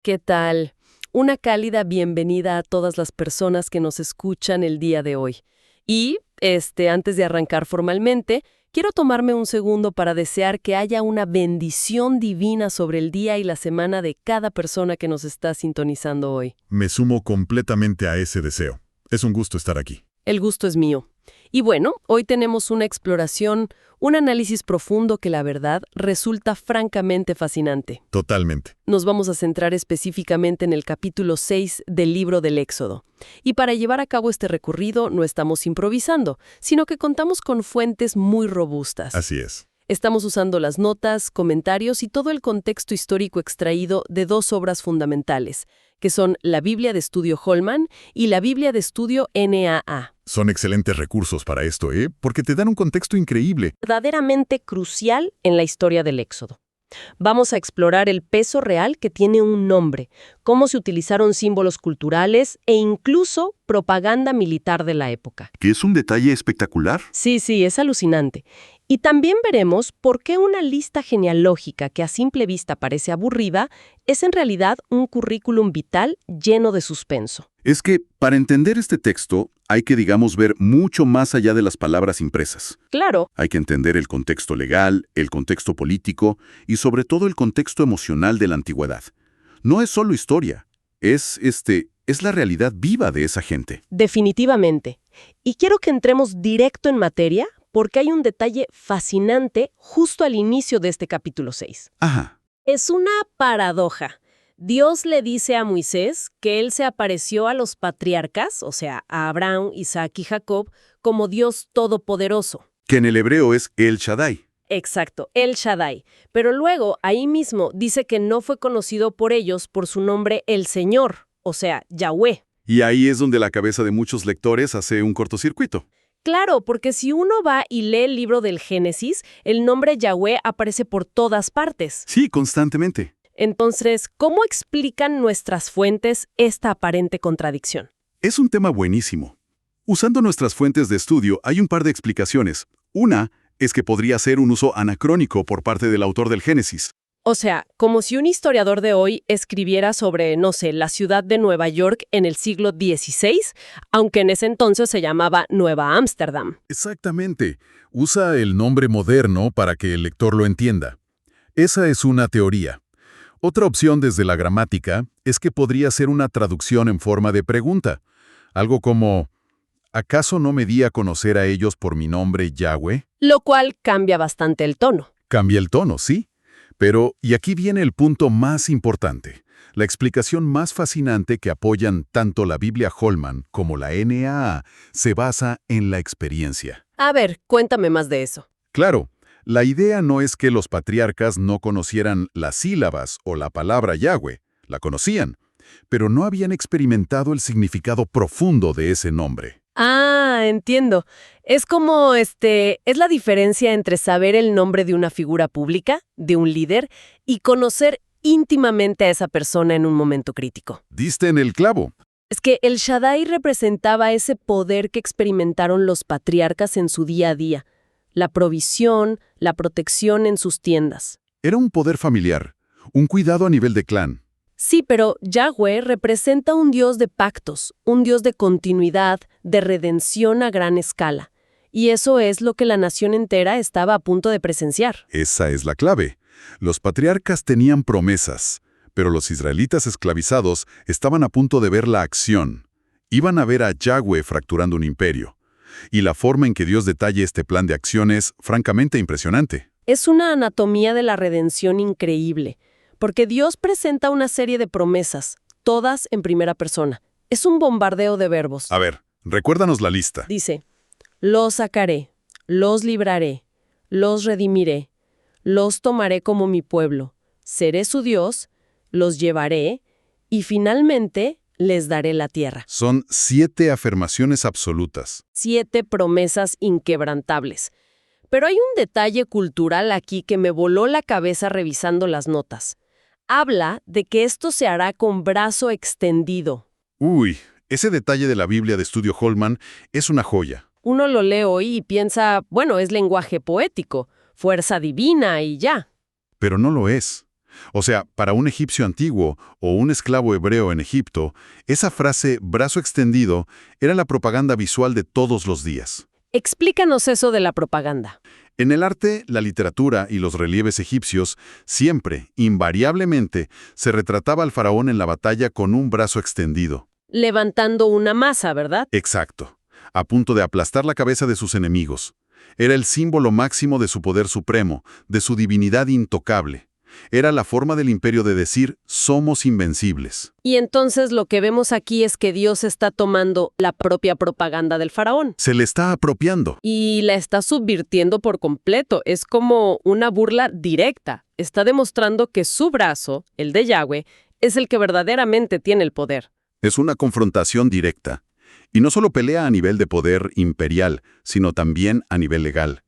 ¿Qué tal? Una cálida bienvenida a todas las personas que nos escuchan el día de hoy. Y, antes de arrancar formalmente, quiero tomarme un segundo para desear que haya una bendición divina sobre el día y la semana de cada persona que nos está sintonizando hoy. Me sumo completamente a ese deseo. Es un gusto estar aquí. El gusto es mío. Y bueno, hoy tenemos una exploración, un análisis profundo que la verdad resulta francamente fascinante. Totalmente. Nos vamos a centrar específicamente en el capítulo 6 del libro del Éxodo. Y para llevar a cabo este recorrido no estamos improvisando, sino que contamos con fuentes muy robustas. Así es. Estamos usando las notas, comentarios y todo el contexto histórico extraído de dos obras fundamentales, que son la Biblia de Estudio Holman y la Biblia de Estudio NAA. Son excelentes recursos para esto, porque te dan un contexto increíble. Verdaderamente crucial en la historia del Éxodo. Vamos a explorar el peso real que tiene un nombre, cómo se utilizaron símbolos culturales e incluso propaganda militar de la época. ¿Que es un detalle espectacular? Sí, es alucinante. Y también veremos por qué una lista genealógica que a simple vista parece aburrida es en realidad un currículum vital lleno de suspenso. Es que, para entender este texto, hay que, ver mucho más allá de las palabras impresas. Claro. Hay que entender el contexto legal, el contexto político y sobre todo el contexto emocional de la antigüedad. No es solo historia, es la realidad viva de esa gente. Definitivamente. Y quiero que entremos directo en materia porque hay un detalle fascinante justo al inicio de este capítulo 6. Ajá. Es una paradoja. Dios le dice a Moisés que él se apareció a los patriarcas, o sea, a Abraham, Isaac y Jacob, como Dios todopoderoso. Que en el hebreo es El Shaddai. Exacto, El Shaddai. Pero luego, ahí mismo, dice que no fue conocido por ellos por su nombre El Señor, o sea, Yahweh. Y ahí es donde la cabeza de muchos lectores hace un cortocircuito. Claro, porque si uno va y lee el libro del Génesis, el nombre Yahweh aparece por todas partes. Sí, constantemente. Entonces, ¿cómo explican nuestras fuentes esta aparente contradicción? Es un tema buenísimo. Usando nuestras fuentes de estudio hay un par de explicaciones. Una es que podría ser un uso anacrónico por parte del autor del Génesis. O sea, como si un historiador de hoy escribiera sobre, no sé, la ciudad de Nueva York en el siglo XVI, aunque en ese entonces se llamaba Nueva Ámsterdam. Exactamente. Usa el nombre moderno para que el lector lo entienda. Esa es una teoría. Otra opción desde la gramática es que podría ser una traducción en forma de pregunta. Algo como, ¿acaso no me di a conocer a ellos por mi nombre Yahweh? Lo cual cambia bastante el tono. Cambia el tono, sí. Pero, y aquí viene el punto más importante, la explicación más fascinante que apoyan tanto la Biblia Holman como la NAA se basa en la experiencia. A ver, cuéntame más de eso. Claro, la idea no es que los patriarcas no conocieran las sílabas o la palabra Yahweh, la conocían, pero no habían experimentado el significado profundo de ese nombre. Ah, entiendo. Es como, es la diferencia entre saber el nombre de una figura pública, de un líder, y conocer íntimamente a esa persona en un momento crítico. Diste en el clavo. Es que el Shaddai representaba ese poder que experimentaron los patriarcas en su día a día, la provisión, la protección en sus tiendas. Era un poder familiar, un cuidado a nivel de clan. Sí, pero Yahweh representa un Dios de pactos, un Dios de continuidad, de redención a gran escala. Y eso es lo que la nación entera estaba a punto de presenciar. Esa es la clave. Los patriarcas tenían promesas, pero los israelitas esclavizados estaban a punto de ver la acción. Iban a ver a Yahweh fracturando un imperio. Y la forma en que Dios detalla este plan de acción es francamente impresionante. Es una anatomía de la redención increíble. Porque Dios presenta una serie de promesas, todas en primera persona. Es un bombardeo de verbos. A ver, recuérdanos la lista. Dice, los sacaré, los libraré, los redimiré, los tomaré como mi pueblo, seré su Dios, los llevaré y finalmente les daré la tierra. Son 7 afirmaciones absolutas. 7 promesas inquebrantables. Pero hay un detalle cultural aquí que me voló la cabeza revisando las notas. Habla de que esto se hará con brazo extendido. Uy, ese detalle de la Biblia de Estudio Holman es una joya. Uno lo lee hoy y piensa, bueno, es lenguaje poético, fuerza divina y ya. Pero no lo es. O sea, para un egipcio antiguo o un esclavo hebreo en Egipto, esa frase brazo extendido era la propaganda visual de todos los días. Explícanos eso de la propaganda. En el arte, la literatura y los relieves egipcios, siempre, invariablemente, se retrataba al faraón en la batalla con un brazo extendido. Levantando una masa, ¿verdad? Exacto, a punto de aplastar la cabeza de sus enemigos. Era el símbolo máximo de su poder supremo, de su divinidad intocable. Era la forma del imperio de decir, somos invencibles. Y entonces lo que vemos aquí es que Dios está tomando la propia propaganda del faraón Se le está apropiando. y la está subvirtiendo por completo. Es como una burla directa. Está demostrando que su brazo, el de Yahweh, es el que verdaderamente tiene el poder. Es una confrontación directa. Y no solo pelea a nivel de poder imperial, sino también a nivel legal.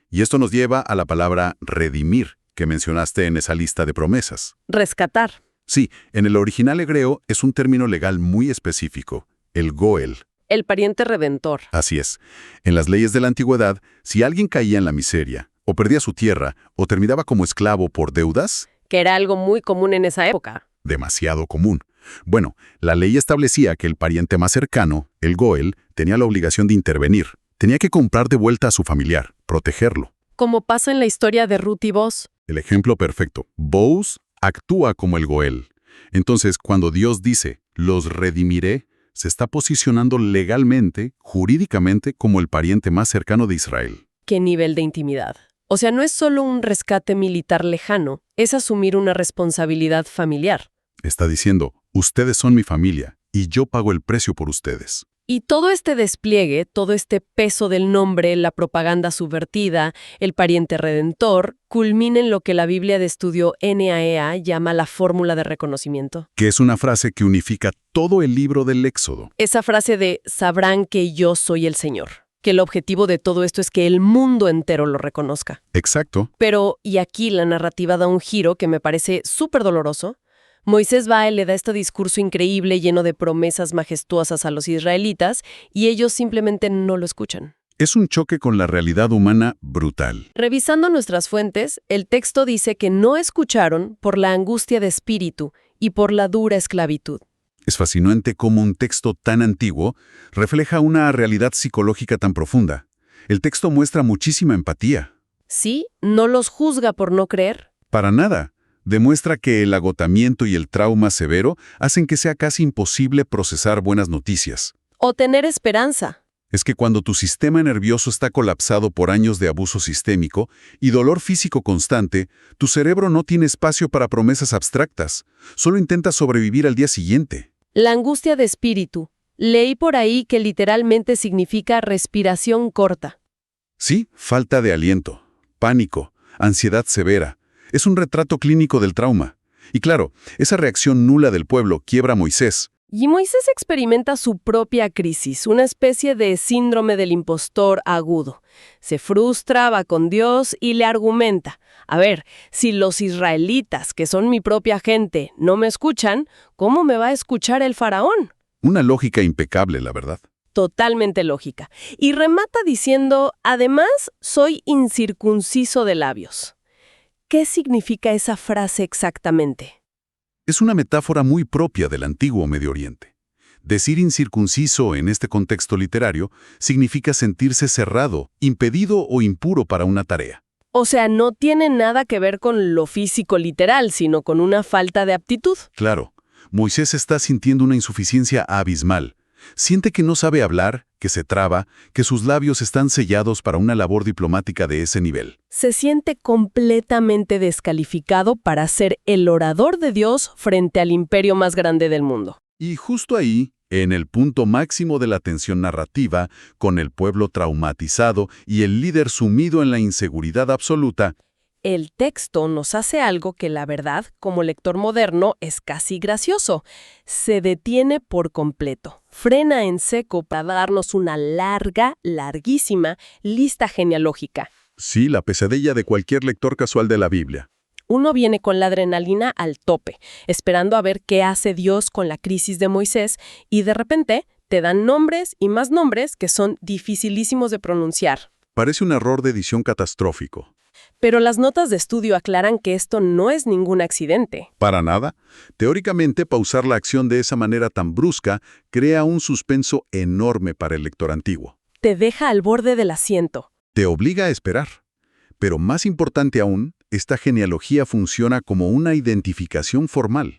Y esto nos lleva a la palabra redimir, que mencionaste en esa lista de promesas. Rescatar. Sí, en el original hebreo es un término legal muy específico, el goel. El pariente redentor. Así es. En las leyes de la antigüedad, si alguien caía en la miseria, o perdía su tierra, o terminaba como esclavo por deudas, Que era algo muy común en esa época. demasiado común. Bueno, la ley establecía que el pariente más cercano, el goel, tenía la obligación de intervenir. Tenía que comprar de vuelta a su familiar, protegerlo. Como pasa en la historia de Ruth y Boaz. El ejemplo perfecto. Boaz actúa como el goel. Entonces, cuando Dios dice, los redimiré, se está posicionando legalmente, jurídicamente, como el pariente más cercano de Israel. ¿Qué nivel de intimidad? O sea, no es solo un rescate militar lejano, es asumir una responsabilidad familiar. Está diciendo, ustedes son mi familia, y yo pago el precio por ustedes. Y todo este despliegue, todo este peso del nombre, la propaganda subvertida, el pariente redentor, culmina en lo que la Biblia de estudio NAEA llama la fórmula de reconocimiento. Que es una frase que unifica todo el libro del Éxodo. Esa frase de sabrán que yo soy el Señor. Que el objetivo de todo esto es que el mundo entero lo reconozca. Exacto. Pero, y aquí la narrativa da un giro que me parece súper doloroso. Moisés va y le da este discurso increíble lleno de promesas majestuosas a los israelitas y ellos simplemente no lo escuchan. Es un choque con la realidad humana brutal. Revisando nuestras fuentes, el texto dice que no escucharon por la angustia de espíritu y por la dura esclavitud. Es fascinante cómo un texto tan antiguo refleja una realidad psicológica tan profunda. El texto muestra muchísima empatía. ¿Sí? ¿No los juzga por no creer? Para nada. Demuestra que el agotamiento y el trauma severo hacen que sea casi imposible procesar buenas noticias. ¿O tener esperanza? Es que cuando tu sistema nervioso está colapsado por años de abuso sistémico y dolor físico constante, tu cerebro no tiene espacio para promesas abstractas. Solo intenta sobrevivir al día siguiente. La angustia de espíritu. Leí por ahí que literalmente significa respiración corta. Sí, falta de aliento, pánico, ansiedad severa. Es un retrato clínico del trauma. Y claro, esa reacción nula del pueblo quiebra a Moisés. Y Moisés experimenta su propia crisis, una especie de síndrome del impostor agudo. Se frustra, va con Dios y le argumenta. A ver, si los israelitas, que son mi propia gente, no me escuchan, ¿cómo me va a escuchar el faraón? Una lógica impecable, la verdad. Totalmente lógica. Y remata diciendo, además, soy incircunciso de labios. ¿Qué significa esa frase exactamente? Es una metáfora muy propia del antiguo Medio Oriente. Decir incircunciso en este contexto literario significa sentirse cerrado, impedido o impuro para una tarea. O sea, no tiene nada que ver con lo físico literal, sino con una falta de aptitud. Claro, Moisés está sintiendo una insuficiencia abismal. Siente que no sabe hablar, que se traba, que sus labios están sellados para una labor diplomática de ese nivel. Se siente completamente descalificado para ser el orador de Dios frente al imperio más grande del mundo. Y justo ahí, en el punto máximo de la tensión narrativa, con el pueblo traumatizado y el líder sumido en la inseguridad absoluta, El texto nos hace algo que la verdad, como lector moderno, es casi gracioso. Se detiene por completo. Frena en seco para darnos una larguísima lista genealógica. sí, la pesadilla de cualquier lector casual de la Biblia. Uno viene con la adrenalina al tope, esperando a ver qué hace Dios con la crisis de Moisés, y de repente te dan nombres y más nombres que son dificilísimos de pronunciar. Parece un error de edición catastrófico. Pero las notas de estudio aclaran que esto no es ningún accidente. Para nada. Teóricamente, pausar la acción de esa manera tan brusca crea un suspenso enorme para el lector antiguo. Te deja al borde del asiento. Te obliga a esperar. Pero más importante aún, esta genealogía funciona como una identificación formal.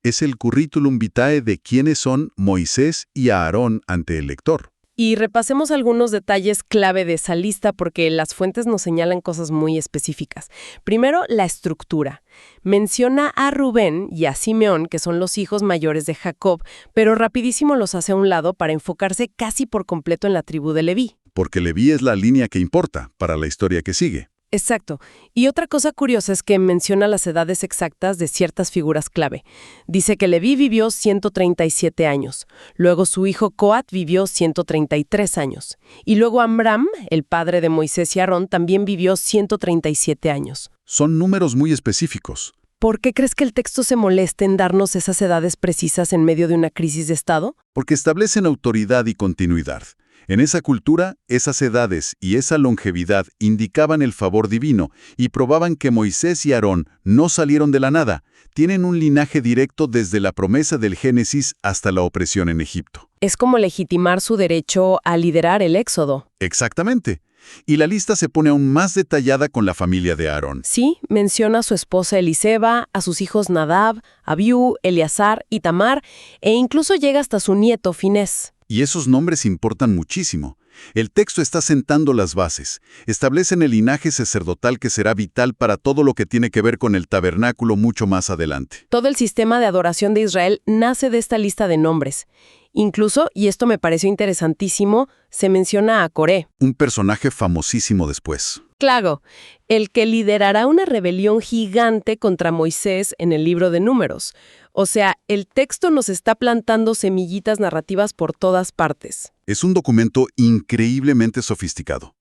Es el currículum vitae de quiénes son Moisés y Aarón ante el lector. Y repasemos algunos detalles clave de esa lista porque las fuentes nos señalan cosas muy específicas. Primero, la estructura. Menciona a Rubén y a Simeón, que son los hijos mayores de Jacob, pero rapidísimo los hace a un lado para enfocarse casi por completo en la tribu de Leví. Porque Leví es la línea que importa para la historia que sigue. Exacto. Y otra cosa curiosa es que menciona las edades exactas de ciertas figuras clave. Dice que Leví vivió 137 años, luego su hijo Coat vivió 133 años, y luego Amram, el padre de Moisés y Aarón, también vivió 137 años. Son números muy específicos. ¿Por qué crees que el texto se molesta en darnos esas edades precisas en medio de una crisis de Estado? Porque establecen autoridad y continuidad. En esa cultura, esas edades y esa longevidad indicaban el favor divino y probaban que Moisés y Aarón no salieron de la nada, tienen un linaje directo desde la promesa del Génesis hasta la opresión en Egipto. Es como legitimar su derecho a liderar el éxodo. Exactamente. Y la lista se pone aún más detallada con la familia de Aarón. Sí, menciona a su esposa Eliseba, a sus hijos Nadab, Abiú, Eleazar y Tamar, e incluso llega hasta su nieto Finés. Y esos nombres importan muchísimo. El texto está sentando las bases. Establecen el linaje sacerdotal que será vital para todo lo que tiene que ver con el tabernáculo mucho más adelante. Todo el sistema de adoración de Israel nace de esta lista de nombres. Incluso, y esto me pareció interesantísimo, se menciona a Coré. Un personaje famosísimo después. Claro, el que liderará una rebelión gigante contra Moisés en el libro de Números. O sea, el texto nos está plantando semillitas narrativas por todas partes. Es un documento increíblemente sofisticado.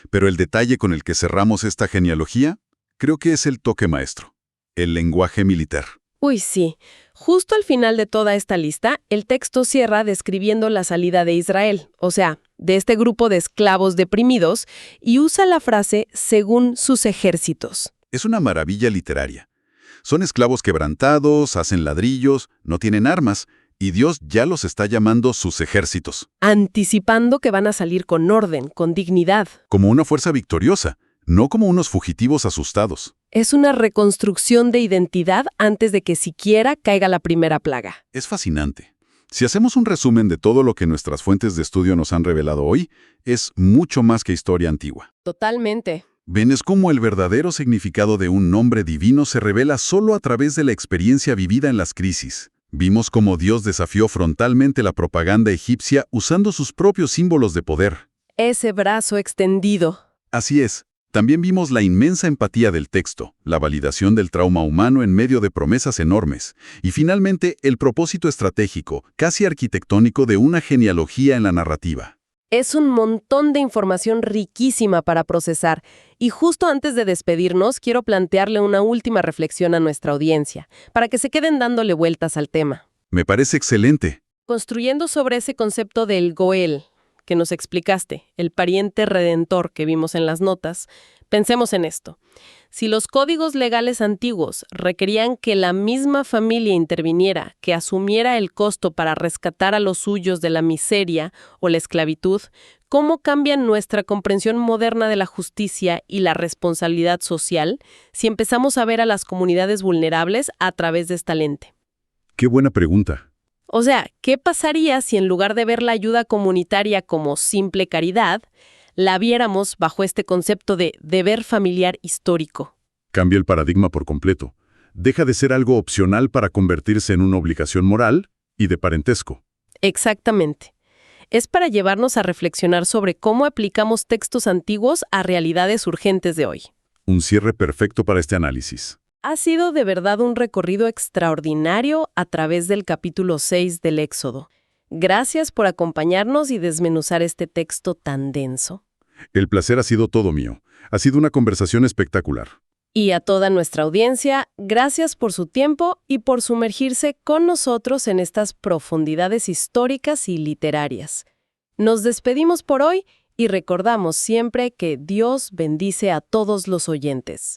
Pero el detalle con el que cerramos esta genealogía, creo que es el toque maestro, el lenguaje militar. Uy, sí. Justo al final de toda esta lista, el texto cierra describiendo la salida de Israel, o sea, de este grupo de esclavos deprimidos, y usa la frase según sus ejércitos. Es una maravilla literaria. Son esclavos quebrantados, hacen ladrillos, no tienen armas, y Dios ya los está llamando sus ejércitos. Anticipando que van a salir con orden, con dignidad. Como una fuerza victoriosa, no como unos fugitivos asustados. Es una reconstrucción de identidad antes de que siquiera caiga la primera plaga. Es fascinante. Si hacemos un resumen de todo lo que nuestras fuentes de estudio nos han revelado hoy, es mucho más que historia antigua. Totalmente. Ven, es como el verdadero significado de un nombre divino se revela solo a través de la experiencia vivida en las crisis. Vimos cómo Dios desafió frontalmente la propaganda egipcia usando sus propios símbolos de poder. Ese brazo extendido. Así es. También vimos la inmensa empatía del texto, la validación del trauma humano en medio de promesas enormes, y finalmente el propósito estratégico, casi arquitectónico de una genealogía en la narrativa. Es un montón de información riquísima para procesar, y justo antes de despedirnos quiero plantearle una última reflexión a nuestra audiencia, para que se queden dándole vueltas al tema. Me parece excelente. Construyendo sobre ese concepto del Goel, que nos explicaste, el pariente redentor que vimos en las notas, pensemos en esto. Si los códigos legales antiguos requerían que la misma familia interviniera, que asumiera el costo para rescatar a los suyos de la miseria o la esclavitud, ¿cómo cambia nuestra comprensión moderna de la justicia y la responsabilidad social si empezamos a ver a las comunidades vulnerables a través de esta lente? Qué buena pregunta. O sea, ¿qué pasaría si en lugar de ver la ayuda comunitaria como simple caridad, la viéramos bajo este concepto de deber familiar histórico? Cambia el paradigma por completo. Deja de ser algo opcional para convertirse en una obligación moral y de parentesco. Exactamente. Es para llevarnos a reflexionar sobre cómo aplicamos textos antiguos a realidades urgentes de hoy. Un cierre perfecto para este análisis. Ha sido de verdad un recorrido extraordinario a través del capítulo 6 del Éxodo. Gracias por acompañarnos y desmenuzar este texto tan denso. El placer ha sido todo mío. Ha sido una conversación espectacular. Y a toda nuestra audiencia, gracias por su tiempo y por sumergirse con nosotros en estas profundidades históricas y literarias. Nos despedimos por hoy Y recordamos siempre que Dios bendice a todos los oyentes.